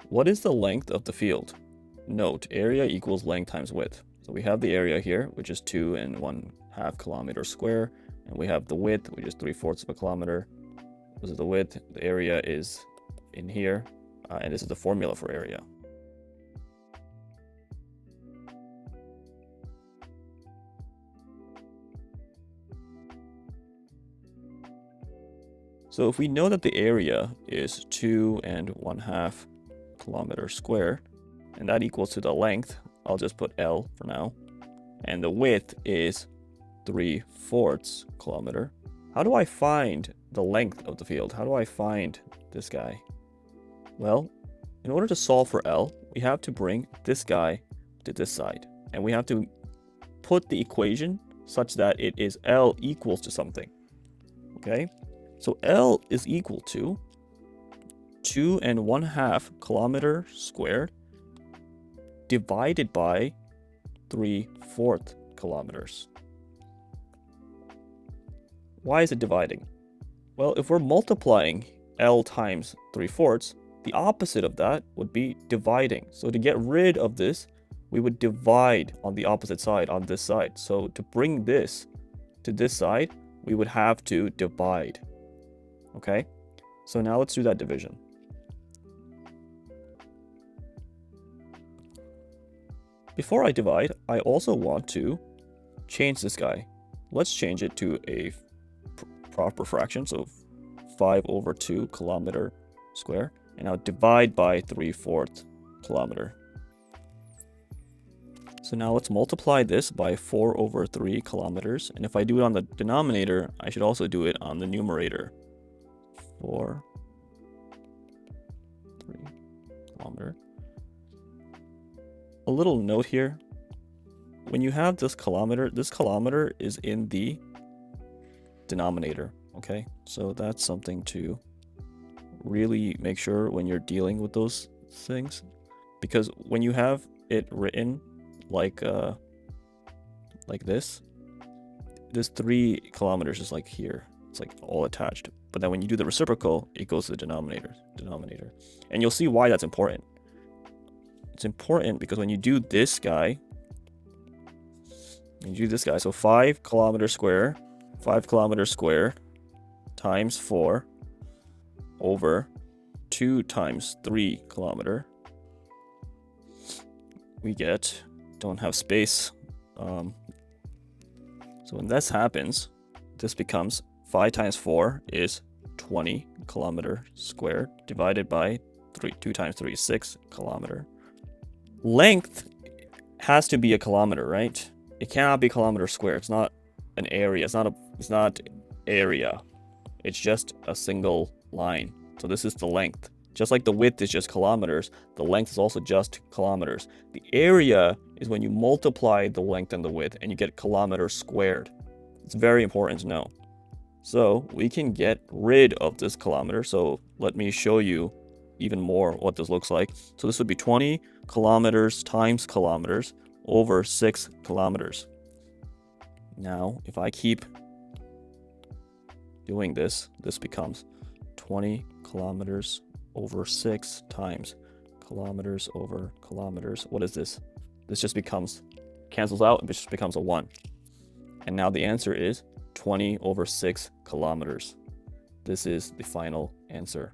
What is the length of the field? Note, area equals length times width. So we have the area here, which is 2.5 kilometers square, and we have the width, which is 3/4 of a kilometer. This is the width, the area is in here, and this is the formula for area. So if we know that the area is 2.5 kilometers square, and that equals to the length, I'll just put L for now, and the width is 3/4 kilometer. How do I find the length of the field? How do I find this guy? Well, in order to solve for L, we have to bring this guy to this side, and we have to put the equation such that it is L equals to something. Okay, so L is equal to 2.5 kilometers squared divided by 3/4 kilometers. Why is it dividing? Well, if we're multiplying L times 3/4, the opposite of that would be dividing. So to get rid of this, we would divide on the opposite side, on this side. So to bring this to this side, we would have to divide. Okay, so now let's do that division. Before I divide, I also want to change this guy. Let's change it to a proper fraction, so 5/2 kilometer square, and now divide by 3/4 kilometer. So now let's multiply this by 4/3 kilometers, and if I do it on the denominator, I should also do it on the numerator. 4/3 kilometer. A little note here, when you have this kilometer is in the denominator, okay? So that's something to really make sure when you're dealing with those things, because when you have it written like this 3 kilometers is like here, it's like all attached, but then when you do the reciprocal, it goes to the denominator, and you'll see why that's important. It's important because when you do this guy, so 5 kilometers square times 4 over 2 times 3 kilometer, we get, don't have space, so when this happens, this becomes 5 times 4 is 20 kilometer squared divided by 2 times 3 is 6 kilometer. Length has to be a kilometer, right? It cannot be kilometer square. It's not an area. It's not area. It's just a single line. So this is the length. Just like the width is just kilometers, the length is also just kilometers. The area is when you multiply the length and the width and you get kilometers squared. It's very important to know. So we can get rid of this kilometer. So let me show you even more what this looks like. So this would be 20 kilometers times kilometers over 6 kilometers. Now, if I keep doing this, this becomes 20 kilometers over 6 times kilometers over kilometers. What is this? This just cancels out, and it just becomes a 1. And now the answer is 20 over 6 kilometers. This is the final answer.